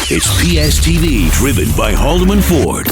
It's PSTV, driven by Haldeman Ford.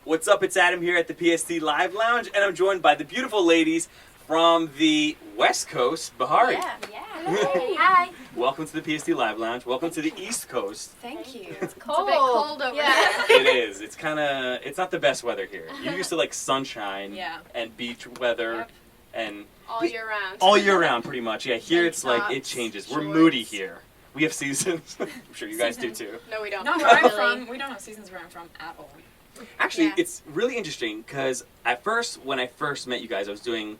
What's up? It's Adam here at the PST Live Lounge, and I'm joined by the beautiful ladies from the West Coast, Bahari. Yeah. Hey. Hi. Welcome to the PST Live Lounge. Welcome to the East Coast. Thank you. It's cold. It's a bit cold over Yeah. here. It is. It's not the best weather here. You're used to like sunshine and beach weather and All year round. all year round, pretty much. Yeah, here it's like it tops, changes. We're shorts. moody here. We have seasons. I'm sure you guys do too. No, we don't. No, where I'm from, we don't have seasons where I'm from at all. Actually, it's really interesting because at first, when I first met you guys, I was doing,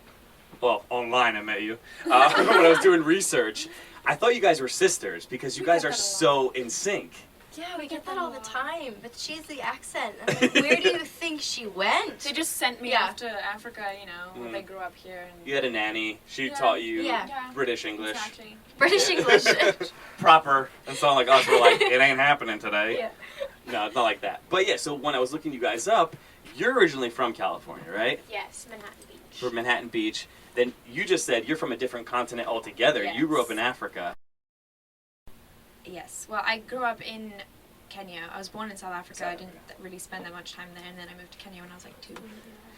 well, online I met you, when I was doing research, I thought you guys were sisters because you guys are so in sync. Yeah, we get that all the time, but she's the accent. I'm like, where do you think she went? They just sent me off to Africa, you know, when they grew up here. And You had a nanny. She taught you Yeah. British English. Exactly. British English. Proper. And so like us, we're like, it ain't happening today. Yeah. No, it's not like that. But yeah, so when I was looking you guys up, you're originally from California, right? Yes, Manhattan Beach. From Manhattan Beach. Then you just said you're from a different continent altogether. Yes. You grew up in Africa. Yes. Well, I grew up in Kenya. I was born in South Africa. I didn't really spend that much time there, and then I moved to Kenya when I was like 2.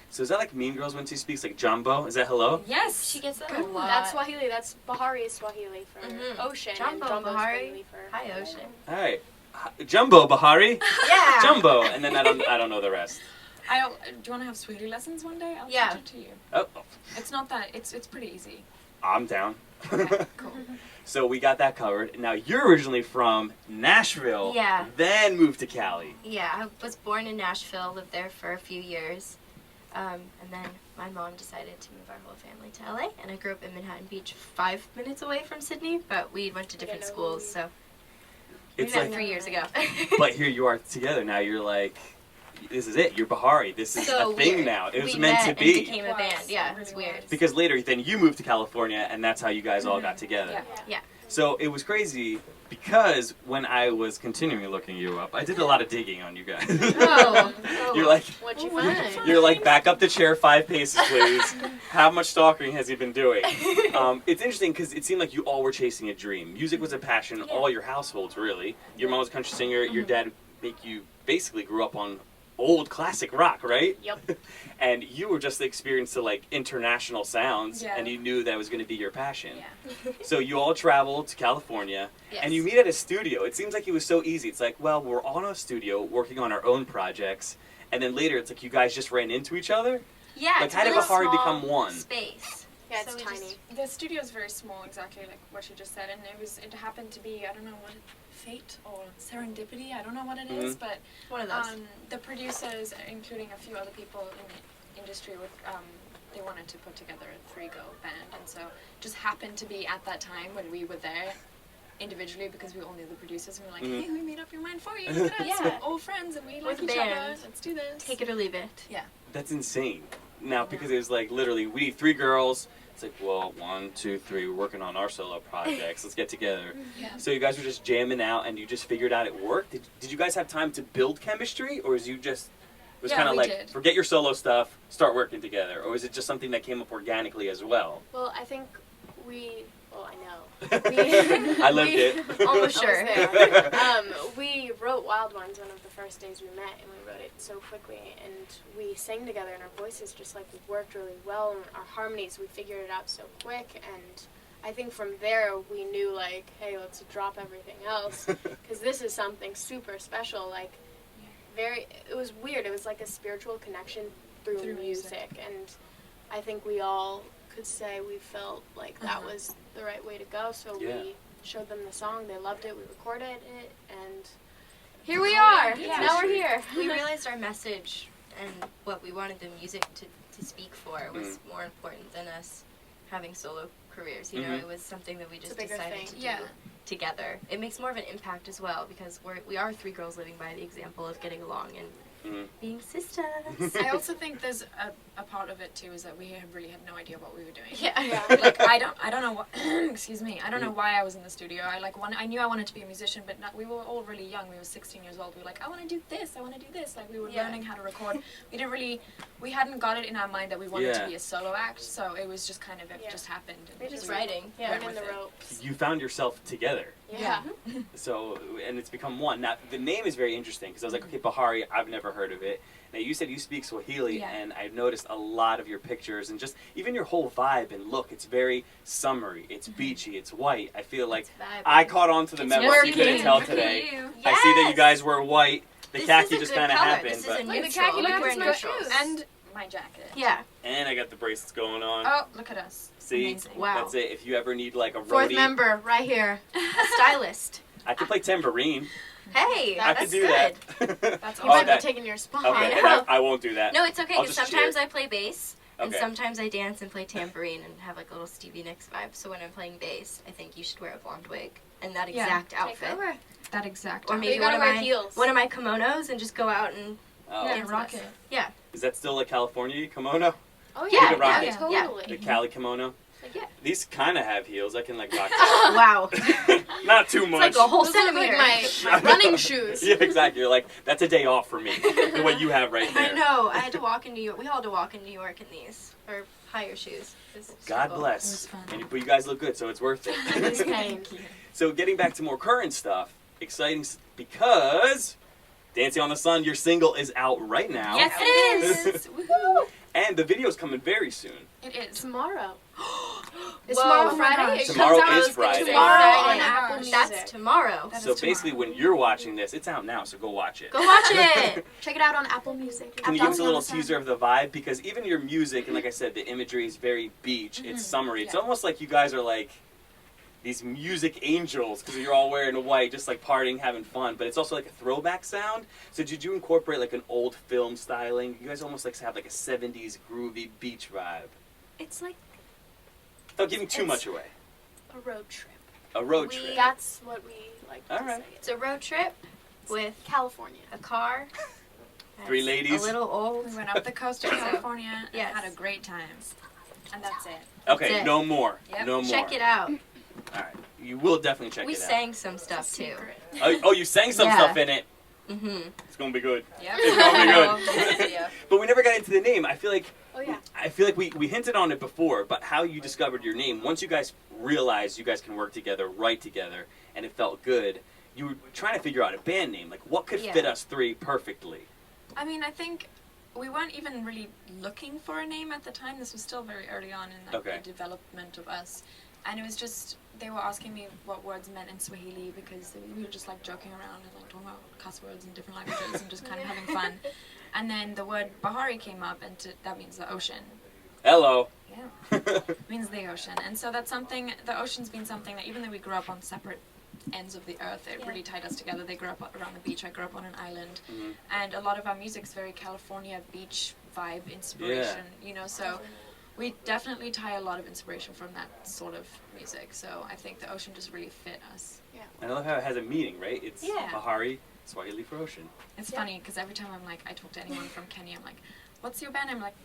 So is that like Mean Girls when she speaks like Jumbo? Is that hello? Yes. She gets that a lot. That's Swahili. That's Bahari is Swahili for ocean. Jumbo, and Jumbo's Bahari. Swahili for Hi, Ocean. All right. Jumbo, Bahari. Yeah. Jumbo. And then I don't know the rest. Do you want to have Swahili lessons one day? I'll Yeah. teach it to you. Oh, It's not that. It's pretty easy. I'm down. Okay, cool. So we got that covered. Now you're originally from Nashville. Yeah. Then moved to Cali. Yeah, I was born in Nashville, lived there for a few years. And then my mom decided to move our whole family to LA, and I grew up in Manhattan Beach, 5 minutes away from Sydney, but we went to different schools, so we It's met like, 3 years ago. but here you are together. Now you're like, this is it. You're Bahari. This is So a thing weird. now. It was we meant met to and be. became a band. Yeah, It it's really weird. was. Because later, then you moved to California, and that's how you guys all got together. Yeah. So it was crazy because when I was continuing looking you up, I did a lot of digging on you guys. Oh. You're like, What'd you Fun. find? you're like, back up the chair 5 paces, please. How much stalking has he been doing? It's interesting because it seemed like you all were chasing a dream. Music was a passion. All your households, really. Your mom was a country singer. Your dad basically grew up on old classic rock, right? Yep. And you were just experienced to like international sounds, Yeah. and you knew that was going to be your passion. Yeah. So you all traveled to California, and you Yes. meet at a studio. It seems like it was so easy. It's like, well, we're on a studio working on our own projects, and then later it's like you guys just ran into each other. Yeah, Like, it's how did really Bahari small become one? Space. Yeah, it's So we tiny. just- The studio is very small, exactly like what you just said, and it happened to be, I don't know what, fate or serendipity, I don't know what it is, but One of those. the producers, including a few other people in the industry, they wanted to put together a 3-go band, and so just happened to be at that time when we were there individually because we all knew the producers, and we were like, hey, we made up your mind for you, look at us, Yeah. we're all friends and we like With each band. other, let's do this. Take it or leave it. Yeah. That's insane. Now, because it was like literally, we need 3 girls. It's like, well, 1, 2, 3, we're working on our solo projects. Let's get together. Yeah. So you guys were just jamming out, and you just figured out it worked. Did you guys have time to build chemistry, or was you just Yeah, kind of we like did. forget your solo stuff, start working together, or was it just something that came up organically as well? Well, I think I know. I lived it. Almost I was sure. there. We wrote Wild Ones one of the first days we met, and we wrote it so quickly, and we sang together, and our voices just like worked really well, and our harmonies, we figured it out so quick, and I think from there we knew like, hey, let's drop everything else, because this is something super special, like it was weird, it was like a spiritual connection through music, and I think we all could say we felt like that was the right way to go, so we showed them the song, they loved it, we recorded it, and here we are. Yeah. Now we're here. We realized our message and what we wanted the music to speak for was more important than us having solo careers. You know, it was something that we just bigger decided thing. to do together. It makes more of an impact as well because we are 3 girls living by the example of getting along and being sisters. I also think there's a part of it too is that we really had no idea what we were doing. Yeah. Like I don't know what excuse me, I don't know why I was in the studio. I knew I wanted to be a musician, but we were all really young. We were 16 years old. We were like, I want to do this, I want to do this. Like we were learning how to record. We hadn't got it in our mind that we wanted to be a solo act. So it was just kind of it just happened. We're just writing. Learning the ropes. You found yourself together. Yeah. So, and it's become one. Now, the name is very interesting because I was like, okay, Bahari, I've never heard of it. Now, you said you speak Swahili, Yeah. and I've noticed a lot of your pictures and just even your whole vibe and look. It's very summery. It's beachy. It's white. I feel like vibing. I caught on to the memo. So you couldn't tell today. I see that you guys were white. The This khaki is a just good kind of color. happened. This is But a Like the neutral. khaki We matches wear my neutrals. shoes. And my jacket. Yeah. and I got the bracelets going on. Oh, look at us. See, Amazing. Wow. that's it. If you ever need like a Fourth roadie, member right here. A stylist. I can play tambourine. Hey, I that's can do good. that. That's He Oh, might that- be taking your spot. Okay, and I won't do that. No, it's okay I'll because just sometimes cheer. I play bass and Okay. sometimes I dance and play tambourine and have like a little Stevie Nicks vibe. So when I'm playing bass, I think you should wear a blonde wig and that Yeah. exact Take outfit. over. that exact. Or outfit. maybe you gotta one of wear my heels. one of my kimonos and just go out and Oh. Yeah, dance rock with it. us. Yeah. Is that still a California kimono? Oh Yeah, can rock yeah, it. totally. The Cali kimono? Like, yeah. These kind of have heels. I can like rock that. Wow. Not too It's much. like a whole Those look centimeter. like my running shoes. Yeah, exactly. You're like, that's a day off for me. What you have right there. I know. I had to walk in New York. We all had to walk in New York in these or higher shoes. It was God struggle. bless. It was fun. But you guys look good, so it's worth it. It's pain. So getting back to more current stuff, exciting because Dancing on the Sun, your single is out right now. Yes, it is. Woohoo! And the video's coming very soon. It is. Tomorrow. It's Whoa. tomorrow Oh my Friday. gosh. It Tomorrow comes out is Friday. Tomorrow on Friday. Apple Music. That's tomorrow. That So is basically, tomorrow. when you're watching this, it's out now, so go watch it. Go watch it. Check it out on Apple Music. Can you give us a little teaser of the vibe? Because even your music, and like I said, the imagery is very beach. It's summery. It's Yeah. almost like you guys are like these music angels because you're all wearing white, just like partying, having fun. But it's also like a throwback sound. So did you incorporate like an old film styling? You guys almost like have like a 70s groovy beach vibe. It's like Without giving too It's- much away. a road trip. A road We- trip. That's what we like to All right. say. It's a road trip with California. a car. Three that's ladies. A little old. We went up the coast of California and Yes. had a great time. And that's it. Okay, That's it. no more. Yep. No more. Check it out. All right. You will definitely check We it out. sang some stuff too. Secret. Oh, you sang some Yeah. stuff in it. Mm-hmm. It's gonna be good. Yep. It's gonna be good. Yeah. But we never got into the name. I feel like Oh yeah. we hinted on it before, but how you discovered your name, once you guys realized you guys can work together, write together, and it felt good, you were trying to figure out a band name. Like, what could Yeah. fit us three perfectly? I mean, I think we weren't even really looking for a name at the time. This was still very early on in like, Okay. the development of us. And it was just, they were asking me what words meant in Swahili because we were just like joking around and like talking about cuss words in different languages and just kind of having fun. And then the word Bahari came up and that means the ocean. Hello. Yeah. Means the ocean. And so that's something, the ocean's been something that even though we grew up on separate ends of the earth, it really tied us together. They grew up around the beach, I grew up on an island. Mhm. And a lot of our music's very California beach vibe inspiration, you know, so we definitely tie a lot of inspiration from that sort of music. So I think the ocean just really fit us. I love how it has a meaning, right? It's Yeah. Bahari, Swahili for ocean. It's funny because every time I'm like, I talk to anyone from Kenya, I'm like, what's your band? I'm like,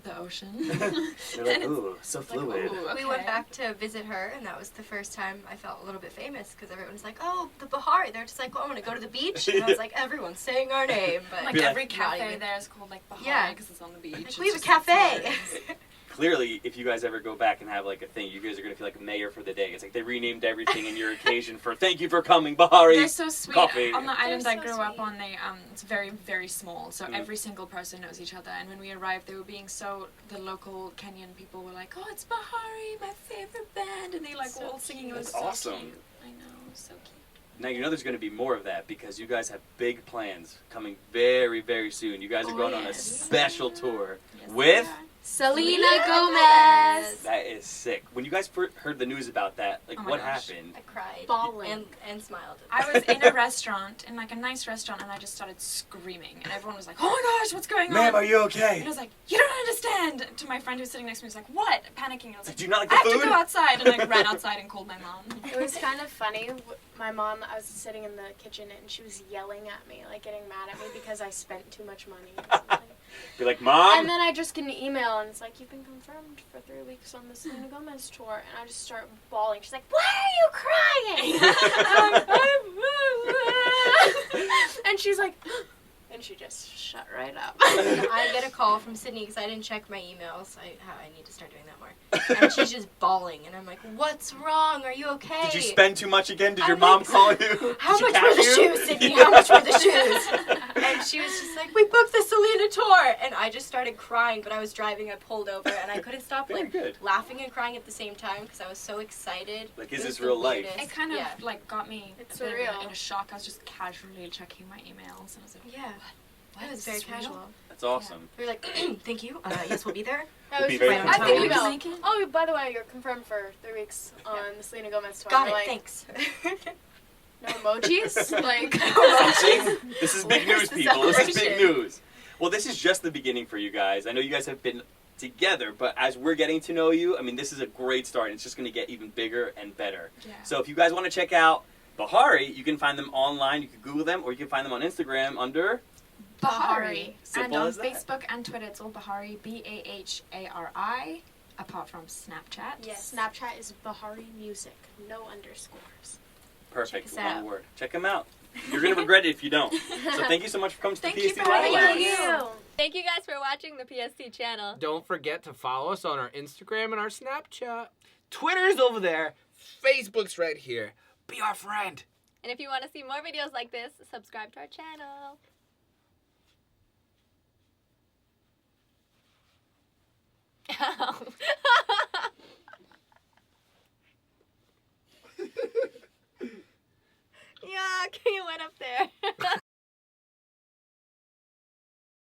the ocean. They're like, ooh, so fluid. ooh, We went back to visit her, and that was the first time I felt a little bit famous because everyone was like, "Oh, the Bahari." They're just like, "Oh, I'm gonna go to the beach," and I was like, "Everyone's saying our name," but Like Be like- every not cafe even. there is called like Bahari Yeah. because it's on the beach. Like, It's we have a just- cafe. Clearly, if you guys ever go back and have like a thing, you guys are gonna feel like mayor for the day. It's like they renamed everything in your occasion for "Thank you for coming, Bahari." They're so sweet. Coffee. On the island They're I so grew up sweet. on, it's very, very small. So Mhm. every single person knows each other. And when we arrived, they were being the local Kenyan people were like, "Oh, it's Bahari, my favorite band," and they like were all singing. It was That's so awesome. cute. I know, it was so cute. Now you know there's going to be more of that because you guys have big plans coming very, very soon. You guys are Oh, going on a yes. special tour Yes, with. Selena Gomez. That is sick. When you guys heard the news about that, like Oh my what gosh. happened? I cried Bawling. and smiled. I was in a restaurant, in like a nice restaurant, and I just started screaming, and everyone was like, "Oh my gosh, what's going on?" Ma'am, are you And okay? I was like, "You don't understand!" To my friend who was sitting next to me, he was like, "What?" Panicking. I was like, Do you not like "I the have to food? go outside," and I ran outside and called my mom. It was kind of funny. My mom, I was sitting in the kitchen and she was yelling at me, like getting mad at me because I spent too much money. Or something. Be like, Mom. And then I just get an email and it's like, "You've been confirmed for 3 weeks on the Selena Gomez tour." And I just start bawling. She's like, "Why are you crying?" And I'm like, and she's like, and and she just shut right up. I get a call from Sydney because I didn't check my emails. I need to start doing that more. And she's just bawling, and I'm like, "What's wrong? Are you okay?" Did you spend too much again? Did your I'm mom like, call you? How Did she much were the catch you? shoes, Sydney? How much were the shoes? And she was just like, "We booked the Selena tour," and I just started crying. But I was driving. I pulled over, and I couldn't stop Very good. laughing and crying at the same time because I was so excited. Like, It is was this the real life? weirdest- It kind of yeah. like got me It's a bit surreal. in a shock. I was just casually checking my emails, and I was like, Yeah. "What? It was Is very this real?" casual. That's awesome. We were like, "Thank you. Yes, we'll be there." That We'll was be very just- I fun. think Will you email. make it? Oh, by the way, you're confirmed for 3 weeks on the Selena Gomez tour. Got We're it. like, Thanks. No emojis? Like, Something. This is big Where's news, the people. This is big celebration? news. Well, this is just the beginning for you guys. I know you guys have been together, but as we're getting to know you, I mean, this is a great start. It's just going to get even bigger and better. Yeah. So if you guys want to check out Bahari, you can find them online. You can Google them, or you can find them on Instagram under... Bahari. Simple And on as that. Facebook and Twitter, it's all Bahari, Bahari, apart from Snapchat. yes, Snapchat is Bahari Music, no underscores. Perfect. Check us out. One word. Check them out. You're going to regret it if you don't. So thank you so much for coming to Thank the you PST for Live having Lounge. us. Thank you guys for watching the PST channel. Don't forget to follow us on our Instagram and our Snapchat. Twitter's over there. Facebook's right here. Be our friend. And if you want to see more videos like this, subscribe to our channel. Yeah, you went up there.